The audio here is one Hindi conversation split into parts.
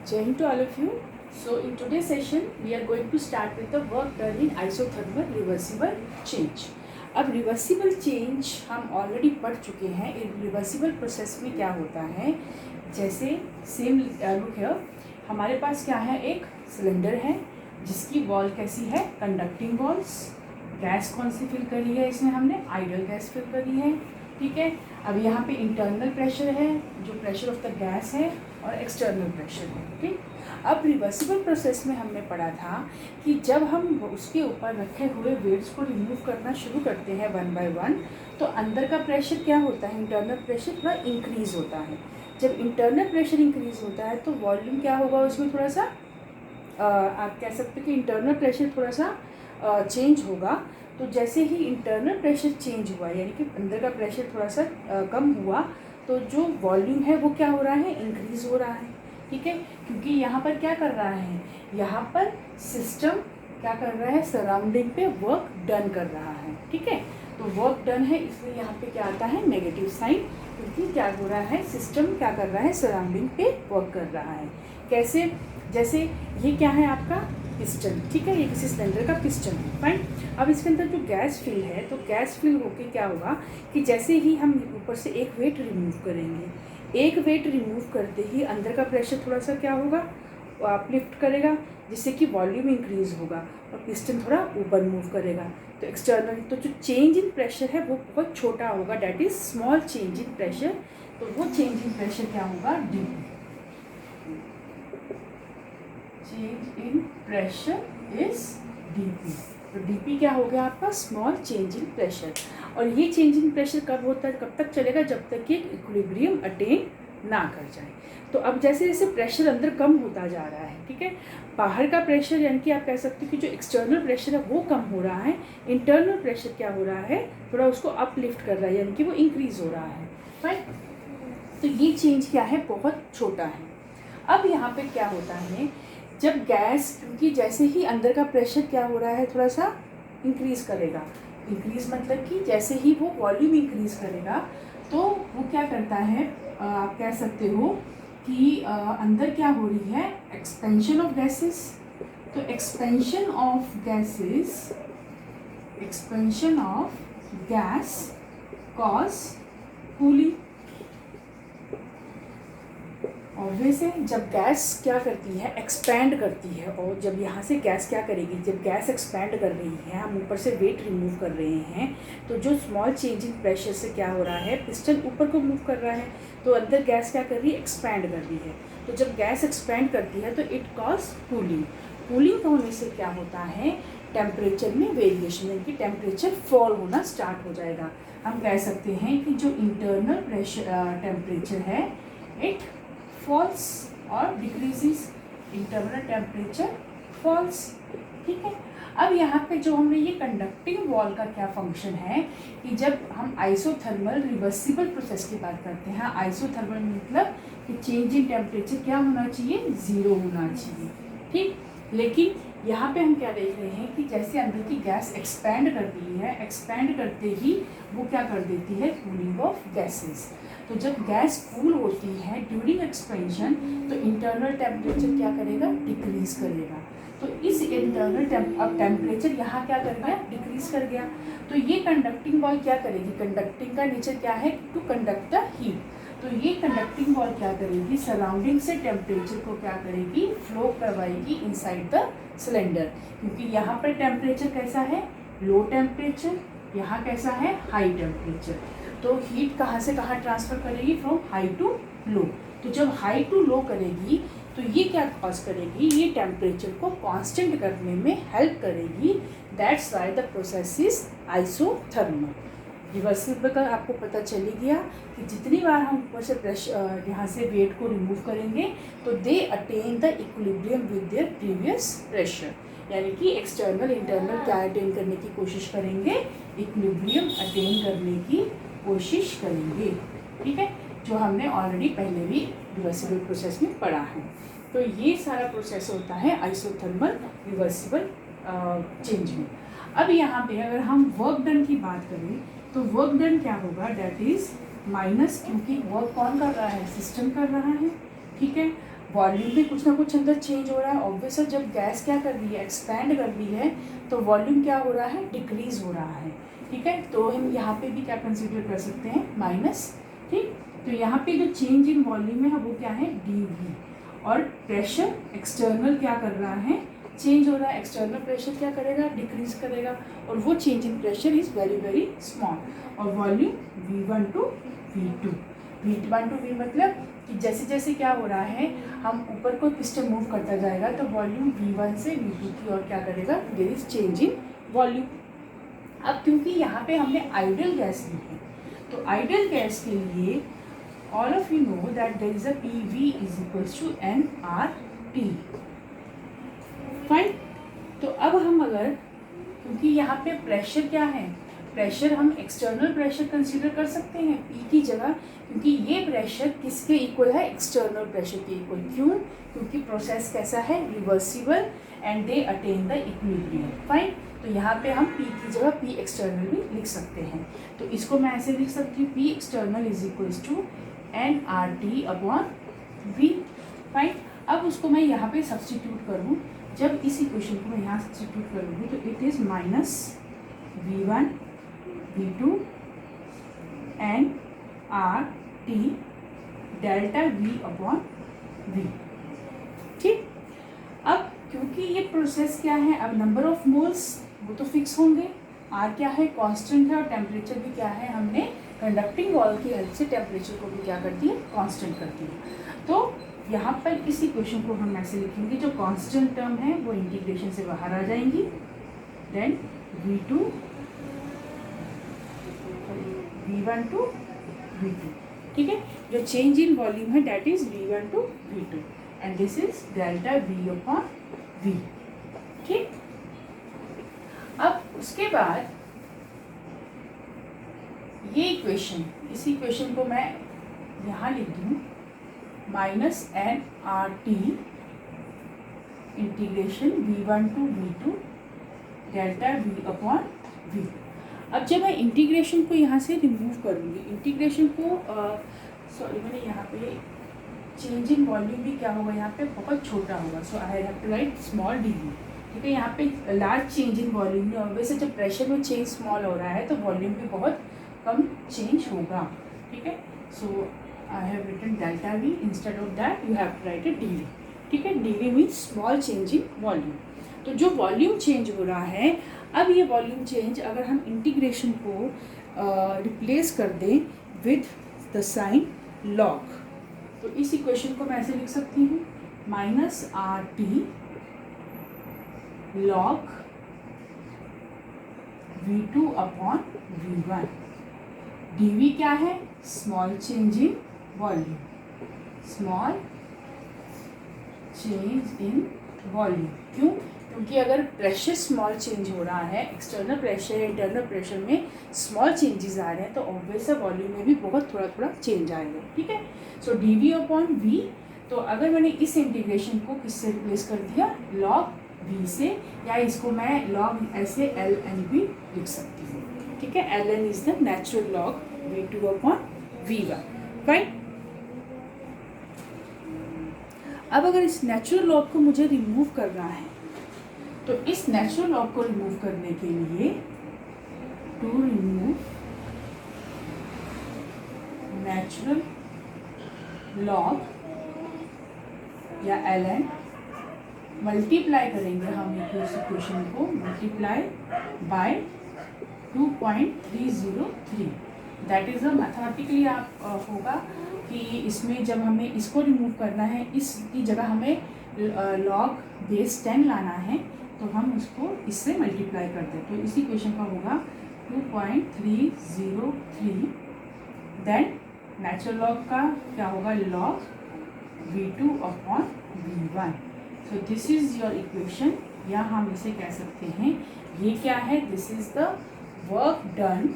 Jai Hind to all of you. So in today's session we are going to start with the work done in isothermal reversible change. अब रिवर्सिबल चेंज हम ऑलरेडी पढ़ चुके हैं. रिवर्सिबल प्रोसेस में क्या होता है, जैसे सेम लुक है, हमारे पास क्या है, एक सिलेंडर है जिसकी वॉल कैसी है, कंडक्टिंग वॉल्स. गैस कौन सी फिल करी है, इसमें हमने आइडल गैस फिल करी है. ठीक है. अब यहाँ पे इंटरनल प्रेशर है जो प्रेशर ऑफ द गैस है और एक्सटर्नल प्रेशर है. ठीक. अब रिवर्सिबल प्रोसेस में हमने पढ़ा था कि जब हम उसके ऊपर रखे हुए वेट्स को रिमूव करना शुरू करते हैं वन बाय वन, तो अंदर का प्रेशर क्या होता है, इंटरनल प्रेशर थोड़ा इंक्रीज़ होता है. जब इंटरनल प्रेशर इंक्रीज़ होता है तो वॉल्यूम क्या होगा, उसमें थोड़ा सा आप कह सकते हैं कि इंटरनल प्रेशर थोड़ा सा चेंज होगा. तो जैसे ही इंटरनल प्रेशर चेंज हुआ, यानी कि अंदर का प्रेशर थोड़ा सा कम हुआ, तो जो वॉल्यूम है वो क्या हो रहा है, इंक्रीज़ हो रहा है. ठीक है. क्योंकि यहाँ पर क्या कर रहा है, यहाँ पर सिस्टम क्या कर रहा है, सराउंडिंग पे वर्क डन कर रहा है. ठीक है. तो वर्क डन है, इसलिए यहाँ पे क्या आता है, नेगेटिव साइन. क्योंकि क्या हो रहा है, सिस्टम क्या कर रहा है, सराउंडिंग पे वर्क कर रहा है. कैसे, जैसे ये क्या है आपका पिस्टन. ठीक है. ये किसी सिलेंडर का पिस्टन है. फाइन. अब इसके अंदर जो गैस फिल है, तो गैस फिल होके क्या होगा कि जैसे ही हम ऊपर से एक वेट रिमूव करेंगे, एक वेट रिमूव करते ही अंदर का प्रेशर थोड़ा सा क्या होगा, अपलिफ्ट करेगा, जिससे कि वॉल्यूम इंक्रीज़ होगा और पिस्टन थोड़ा ऊपर मूव करेगा. तो एक्सटर्नल, तो जो चेंज इन प्रेशर है वो बहुत छोटा होगा, that is small change in pressure. तो वो चेंज इन प्रेशर क्या होगा, D. Change in pressure is dp. तो dp क्या हो गया आपका, स्मॉल चेंज इन प्रेशर. और ये चेंज इन प्रेशर कब होता है, कब तक चलेगा, जब तक कि इक्विलिब्रियम अटेन ना कर जाए. तो अब जैसे जैसे प्रेशर अंदर कम होता जा रहा है, ठीक है, बाहर का प्रेशर, यानी कि आप कह सकते हो कि जो एक्सटर्नल प्रेशर है वो कम हो रहा है, इंटरनल प्रेशर क्या हो रहा है, थोड़ा उसको अपलिफ्ट कर रहा है, यानी कि वो इंक्रीज़ हो रहा है. राइट. तो ये चेंज क्या है, बहुत छोटा है. अब यहाँ पे क्या होता है, जब गैस, क्योंकि जैसे ही अंदर का प्रेशर क्या हो रहा है, थोड़ा सा इंक्रीज़ करेगा. इंक्रीज़ मतलब कि जैसे ही वो वॉल्यूम इंक्रीज़ करेगा तो वो क्या करता है, आप कह सकते हो कि अंदर क्या हो रही है, एक्सपेंशन ऑफ गैसेस. तो expansion of gases, expansion of gas cause cooling. Obvious है, जब गैस क्या करती है, एक्सपैंड करती है, और जब यहाँ से गैस क्या करेगी, जब गैस एक्सपैंड कर रही है, हम ऊपर से वेट रिमूव कर रहे हैं, तो जो स्मॉल चेंज इन प्रेशर से क्या हो रहा है, पिस्टन ऊपर को मूव कर रहा है, तो अंदर गैस क्या कर रही है, एक्सपैंड कर रही है. तो जब गैस एक्सपैंड करती है तो इट कॉज कूलिंग. कूलिंग होने से क्या होता है, टेम्परेचर में वेरिएशन, यानी कि टेम्परेचर फॉल होना स्टार्ट हो जाएगा. हम कह सकते हैं कि जो इंटरनल प्रेशर टेम्परेचर है, इट फॉल्स और डिक्रीजेस, इंटरनल टेम्परेचर फॉल्स. ठीक है. अब यहाँ पे जो हमने ये कंडक्टिंग वॉल का क्या फंक्शन है, कि जब हम आइसोथर्मल रिवर्सिबल प्रोसेस की बात करते हैं, आइसोथर्मल मतलब कि चेंज इन टेम्परेचर क्या होना चाहिए, ज़ीरो होना चाहिए. ठीक. लेकिन यहाँ पे हम क्या देख रहे हैं कि जैसे अंदर की गैस एक्सपैंड कर रही है, एक्सपैंड करते ही वो क्या कर देती है, कूलिंग ऑफ गैसेस. तो जब गैस कूल होती है ड्यूरिंग एक्सपेंशन, तो इंटरनल टेम्परेचर क्या करेगा, डिक्रीज़ करेगा. तो इस इंटरनल टेम्परेचर यहाँ क्या कर गया, डिक्रीज़ कर गया. तो ये कंडक्टिंग वॉल क्या करेगी, कंडक्टिंग का नेचर क्या है, टू कंडक्ट द हीट. तो ये कंडक्टिंग वॉल क्या करेगी, सराउंडिंग से टेम्परेचर को क्या करेगी, फ्लो करवाएगी इनसाइड द सिलेंडर. क्योंकि यहाँ पर टेम्परेचर कैसा है, लो टेम्परेचर, यहाँ कैसा है, हाई टेम्परेचर. तो हीट कहाँ से कहाँ ट्रांसफ़र करेगी, फ्रॉम हाई टू लो. तो जब हाई टू लो करेगी तो ये क्या कॉज करेगी, ये टेम्परेचर को कांस्टेंट करने में हेल्प करेगी. That's why the process is isothermal. Reversible का आपको पता चल ही गया कि जितनी बार हम ऊपर से प्रेशर, यहाँ से वेट को रिमूव करेंगे, तो they attain the equilibrium with their previous pressure. यानी कि एक्सटर्नल इंटरनल क्या अटेन करने की कोशिश करेंगे, इक्विलिब्रियम अटेन करने की कोशिश करेंगे. ठीक है. जो हमने ऑलरेडी पहले भी रिवर्सिबल प्रोसेस में पढ़ा है. तो ये सारा प्रोसेस होता है आइसोथर्मल रिवर्सिबल चेंज में. अब यहाँ पे अगर हम वर्क डन की बात करें, तो वर्क डन क्या होगा, डैट इज माइनस, क्योंकि वर्क कौन कर रहा है, सिस्टम कर रहा है. ठीक है. वॉल्यूम में कुछ ना कुछ अंदर चेंज हो रहा है। ऑब्वियस है, जब गैस क्या कर रही है, एक्सपैंड कर रही है, तो वॉल्यूम क्या हो रहा है, डिक्रीज हो रहा है। ठीक है, तो हम यहाँ पे भी क्या कंसीडर कर सकते हैं, माइनस। ठीक, तो यहाँ पे जो चेंज इन वॉल्यूम है वो क्या है, डी। और प्रेशर एक्सटर्नल क्या कर रहा है, चेंज हो रहा है। एक्सटर्नल प्रेशर क्या करेगा, डिक्रीज करेगा, और वो change in pressure is very very small. और volume V1 to V2, V1 to V मतलब कि जैसे जैसे क्या हो रहा है, हम ऊपर को पिस्टन मूव करता जाएगा तो वॉल्यूम V1 से V2 की ओर क्या करेगा, there is change in volume. अब क्योंकि यहाँ पे हमने आइडियल गैस ली है, तो आइडियल गैस के लिए all of you know that there is a PV is equals to nRT। Fine, तो अब हम अगर, क्योंकि यहाँ पे प्रेशर क्या है, प्रेशर हम एक्सटर्नल प्रेशर कंसीडर कर सकते हैं P की जगह, क्योंकि ये प्रेशर किसके इक्वल है, एक्सटर्नल प्रेशर के इक्वल। क्यों, क्योंकि प्रोसेस कैसा है, reversible and they attain the equilibrium. Fine, तो यहाँ पे हम P की जगह P एक्सटर्नल भी लिख सकते हैं। तो इसको मैं ऐसे लिख सकती हूँ, P external is equals to nRT upon V। Fine, अब उसको मैं यहाँ पे सब्सटीट्यूट करूँ, जब इस इक्वेशन को मैं यहाँ सब्सटीट्यूट करूँगी तो it is minus V1 V2 nRT delta V upon V। ठीक, अब क्योंकि ये प्रोसेस क्या है, अब नंबर ऑफ मोल्स वो तो फिक्स होंगे, R क्या है, कांस्टेंट है, और टेम्परेचर भी क्या है, हमने कंडक्टिंग वॉल की हेल्प से टेम्परेचर को भी क्या करती है, कांस्टेंट करती है। तो यहाँ पर इस इक्वेशन को हम ऐसे लिखेंगे, जो कांस्टेंट टर्म है वो इंटीग्रेशन से बाहर आ जाएंगी, देन V1 to V2। ठीक है, जो चेंज इन वॉल्यूम है that is V1 to V2 and this is delta V upon V। ठीक, अब उसके बाद ये इक्वेशन, इस इक्वेशन को मैं यहाँ लिख दूँ, minus nRT integration V1 to V2 delta V upon V। अब जब मैं इंटीग्रेशन को यहाँ से रिमूव करूँगी, इंटीग्रेशन को सॉरी मैंने यहाँ पे चेंज इन वॉल्यूम भी क्या होगा, यहाँ पे बहुत छोटा होगा, so I have to write small dV। ठीक है, यहाँ पे लार्ज चेंज इन वॉल्यूम में, और वैसे जब प्रेशर में चेंज स्मॉल हो रहा है तो वॉल्यूम भी बहुत कम चेंज होगा। ठीक है, so I have written delta V, instead of that you have to write a dV। ठीक है, dV means small change in volume. तो जो वॉल्यूम चेंज हो रहा है, अब ये वॉल्यूम चेंज अगर हम इंटीग्रेशन को रिप्लेस कर दें विद द साइन लॉग, तो इस इक्वेशन को मैं ऐसे लिख सकती हूँ, minus RT log V2 upon V1। dV क्या है, small change in volume, small change in volume. क्यों, क्योंकि अगर प्रेशर स्मॉल चेंज हो रहा है, एक्सटर्नल प्रेशर इंटरनल प्रेशर में स्मॉल चेंजेस आ रहे हैं, तो ऑब्वियस है वॉल्यूम में भी बहुत थोड़ा थोड़ा चेंज आएगा। ठीक है, सो dV अपॉन V। तो अगर मैंने इस इंटीग्रेशन को किससे रिप्लेस कर दिया, लॉग V से, या इसको मैं लॉग ऐसे ln भी लिख सकती हूँ। ठीक है, ln is the natural log V2 upon V1। Fine, अब अगर इस नेचुरल लॉग को मुझे रिमूव करना है, तो इस नेचुरल लॉग को रिमूव करने के लिए, टू रिमूव नेचुरल लॉग या ln, मल्टीप्लाई करेंगे हम इस इक्वेशन को, multiply by 2.303। That is a mathematically आप होगा कि इसमें जब हमें इसको रिमूव करना है, इसकी जगह हमें लॉग बेस 10 लाना है, तो हम उसको इससे मल्टीप्लाई कर दें, तो इस इक्वेशन का होगा 2.303। देन नेचुरल लॉग का क्या होगा, log V2 upon V1। So this is your equation, या हम इसे कह सकते हैं, ये क्या है, this is the work done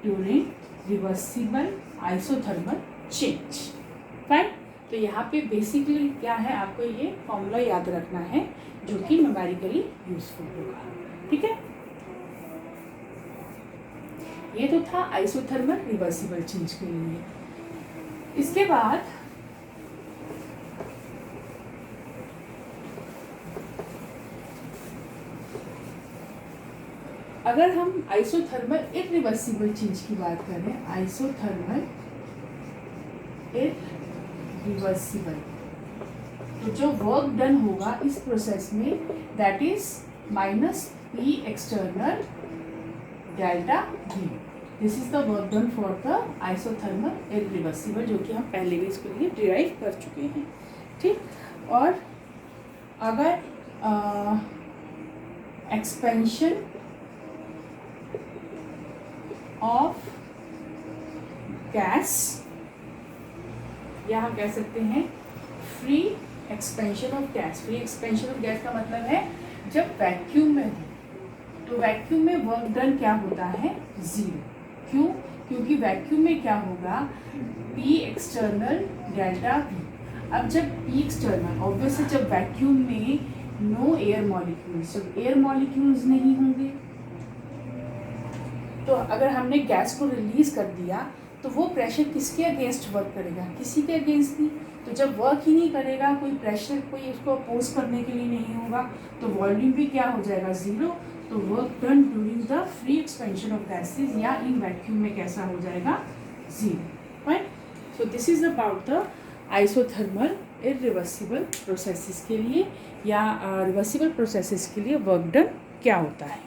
during reversible isothermal change. Fine, तो यहाँ पे बेसिकली क्या है, आपको ये फॉर्मूला याद रखना है जो कि न्यूमेरिकली यूजफुल होगा। ठीक है, ये तो था आइसोथर्मल रिवर्सिबल चेंज के लिए। इसके बाद अगर हम आइसोथर्मल इरिवर्सिबल चेंज की बात करें, आइसोथर्मल इरिवर्सिबल, तो जो वर्क डन होगा इस प्रोसेस में that is minus P external delta we. This is the work done for the isothermal irreversible, जो कि हम पहले भी इसके लिए डिराइव कर चुके हैं। ठीक, और अगर एक्सपेंशन ऑफ गैस, या हम कह सकते हैं free expansion of gas. Free expansion of gas का मतलब है जब वैक्यूम में हो तो वैक्यूम में वर्क डन क्या होता है, जीरो। क्यों? क्योंकि वैक्यूम में क्या होगा, पी एक्सटर्नल डेल्टा वी। अब जब पी एक्सटर्नल, ऑब्वियसली जब वैक्यूम में नो एयर मॉलिक्यूल्स, जब एयर मॉलिक्यूल्स नहीं होंगे तो अगर हमने गैस को रिलीज कर दिया तो वो प्रेशर किसके अगेंस्ट वर्क करेगा, किसी के अगेंस्ट नहीं। तो जब वर्क ही नहीं करेगा, कोई प्रेशर कोई उसको अपोज करने के लिए नहीं होगा, तो वॉल्यूम भी क्या हो जाएगा, जीरो। तो work done during the free expansion of gases या इन वैक्यूम में कैसा हो जाएगा, zero. Right, so this is about the isothermal irreversible processes के लिए या रिवर्सिबल प्रोसेसेस के लिए वर्क डन क्या होता है।